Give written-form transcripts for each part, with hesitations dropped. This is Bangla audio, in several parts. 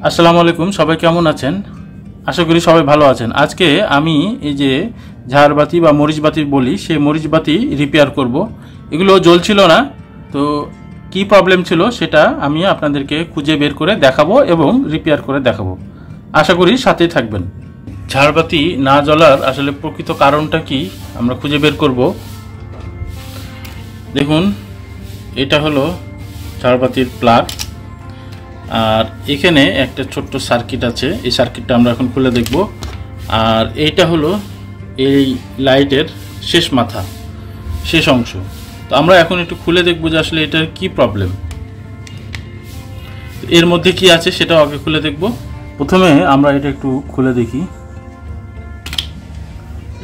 আসসালামু আলাইকুম, সবাই কেমন আছেন? আশা করি সবাই ভালো আছেন। আজকে আমি এই যে ঝাড়বাতি বা মরিচবাতি বলি, সেই মরিচবাতি রিপেয়ার করব। এগুলো জ্বলছিল না, তো কি প্রবলেম ছিল সেটা আমি আপনাদেরকে খুঁজে বের করে দেখাবো এবং রিপেয়ার করে দেখাবো। আশা করি সাথেই থাকবেন। ঝাড়বাতি না জ্বলার আসলে প্রকৃত কারণটা কি আমরা খুঁজে বের করব। দেখুন, এটা হলো ঝাড়বাতির প্লাগ, আর এখানে একটা ছোট্ট সার্কিট আছে। এই সার্কিটটা আমরা এখন খুলে দেখব। আর এইটা হলো এই লাইটের শেষ মাথা, শেষ অংশ। তো আমরা এখন একটু খুলে দেখব যে আসলে এটার কি প্রবলেম, এর মধ্যে কি আছে সেটাও আগে খুলে দেখব। প্রথমে আমরা এটা একটু খুলে দেখি।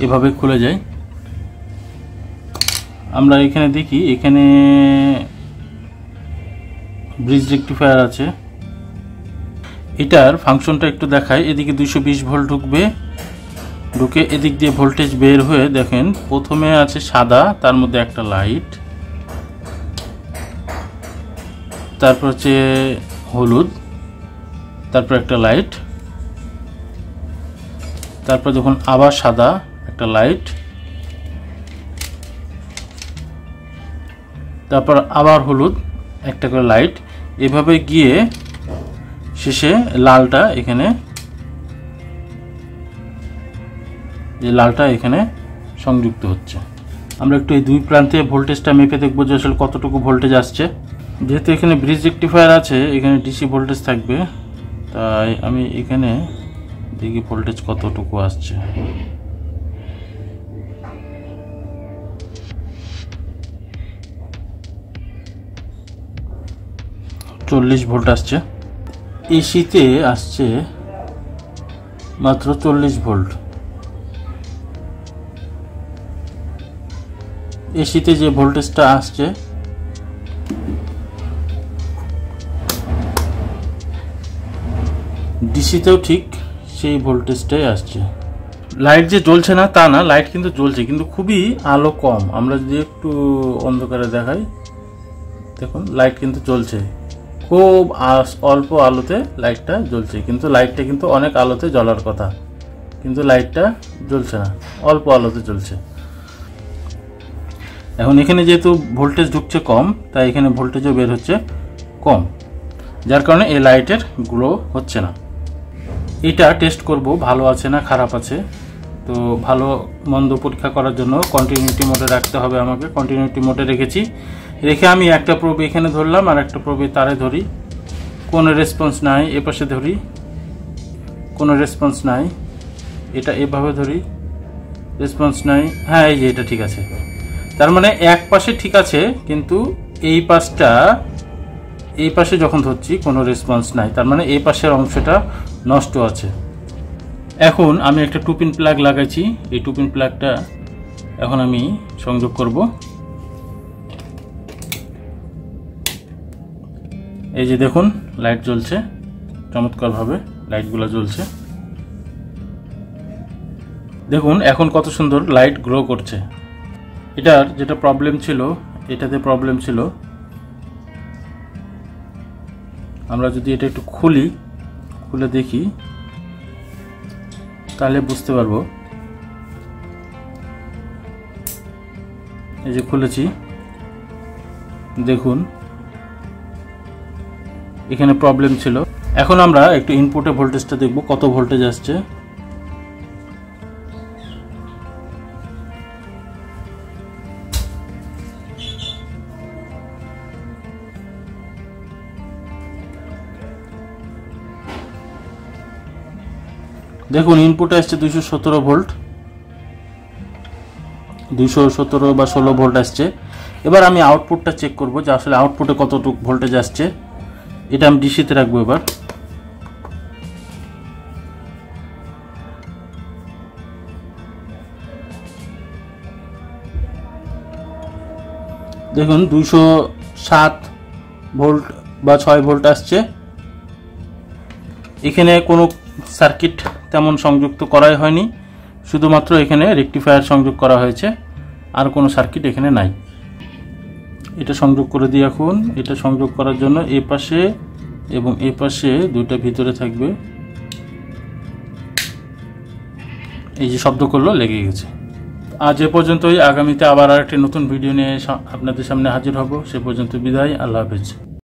এভাবে খুলে যায়। আমরা এখানে দেখি, এখানে ব্রিজ রেকটিফায়ার আছে। এটার ফাংশনটা একটু দেখায়। এদিকে 220 ভোল্ট ঢুকবে, ঢুকে এদিক দিয়ে ভোল্টেজ বের হয়ে দেখেন প্রথমে আছে সাদা, তার মধ্যে একটা লাইট, তারপর হচ্ছে হলুদ, তারপর একটা লাইট, তারপর যখন আবার সাদা একটা লাইট, তারপর আবার হলুদ একটা করে লাইট, এভাবে গিয়ে শেষে লালটা এখানে, যে লালটা এখানে সংযুক্ত হচ্ছে। আমরা একটু এই দুই প্রান্তে ভোল্টেজটা মেপে দেখবো যে আসলে কতটুকু ভোল্টেজ আসছে। যেহেতু এখানে ব্রিজ রেকটিফায়ার আছে, এখানে ডিসি ভোল্টেজ থাকবে, তাই আমি এখানে দেখি ভোল্টেজ কতটুকু আসছে। চল্লিশ ভোল্ট আসছে। এসিতে আসছে মাত্র 40 ভোল্ট। এসিতে যে ভোল্টেজটা আসছে ডিসিতেও ঠিক সেই ভোল্টেজটাই আসছে। লাইট যে জ্বলছে না তা না, লাইট কিন্তু জ্বলছে, কিন্তু খুবই আলো কম। আমরা যদি একটু অন্ধকারে দেখাই, দেখুন লাইট কিন্তু জ্বলছে, খুব অল্প আলোতে লাইটটা জ্বলছে, কিন্তু লাইটটা কিন্তু অনেক আলোতে জ্বলার কথা, কিন্তু লাইটটা জ্বলছে না, অল্প আলোতে জ্বলছে। এখন এখানে যেহেতু ভোল্টেজ ঢুকছে কম, তাই এখানে ভোল্টেজও বের হচ্ছে কম, যার কারণে এই লাইটের গ্লো হচ্ছে না। এটা টেস্ট করব ভালো আছে না খারাপ আছে। তো ভালো মন্দ পরীক্ষা করার জন্য কন্টিনিউটি মোডে রাখতে হবে আমাকে। কন্টিনিউটি মোডে রেখেছি, রেখে আমি একটা প্রোব এখানে ধরলাম আর একটা প্রোবে তারে ধরি, কোনো রেসপন্স নাই। এপাশে ধরি, কোনো রেসপন্স নাই। এটা এভাবে ধরি, রেসপন্স নাই। হ্যাঁ, এই যে এটা ঠিক আছে। তার মানে এক পাশে ঠিক আছে, কিন্তু এই পাশটা, এই পাশে যখন ধরছি কোনো রেসপন্স নাই, তার মানে এই পাশের অংশটা নষ্ট আছে। এখন আমি একটা 2 পিন প্লাগ লাগাইছি। এই 2 পিন প্লাগটা এখন আমি সংযোগ করব। এই যে দেখুন লাইট জ্বলছে, চমৎকারভাবে লাইটগুলো জ্বলছে। দেখুন এখন কত সুন্দর লাইট গ্লো করছে। এটার যেটা প্রবলেম ছিল, এটাতে প্রবলেম ছিল। আমরা যদি এটা একটু খুলে দেখি তাহলে বুঝতে পারবো। এই যে খুলেছি, দেখুন এখানে প্রবলেম ছিল। এখন আমরা একটু ইনপুটে ভোল্টেজটা দেখব কত ভোল্টেজ আসছে। দেখুন ইনপুটে আসছে 217 ভোল্ট, 217 বা 16 ভোল্ট আসছে। এবার আমি আউটপুটটা চেক করব যে আসলে আউটপুটে কতটুকু ভোল্টেজ আসছে। এটা আমি ডিসিতে রাখবো। এবার দেখুন 207 ভোল্ট বা 6 ভোল্ট আসছে। এখানে কোনো সার্কিট তেমন সংযুক্ত করাই হয়নি, শুধুমাত্র এখানে রেকটিফায়ার সংযোগ করা হয়েছে, আর কোনো সার্কিট এখানে নাই। এটা সংযোগ করে দিই। এখন এটা সংযোগ করার জন্য এই পাশে এবং এই পাশে দুইটা ভিতরে থাকবে। এই যে শব্দ করলো লেগে গেছে। আজ এ পর্যন্তই। আগামীতে আবার আরেকটি নতুন ভিডিও নিয়ে আপনাদের সামনে হাজির হব। সে পর্যন্ত বিদায়। আল্লাহ হাফেজ।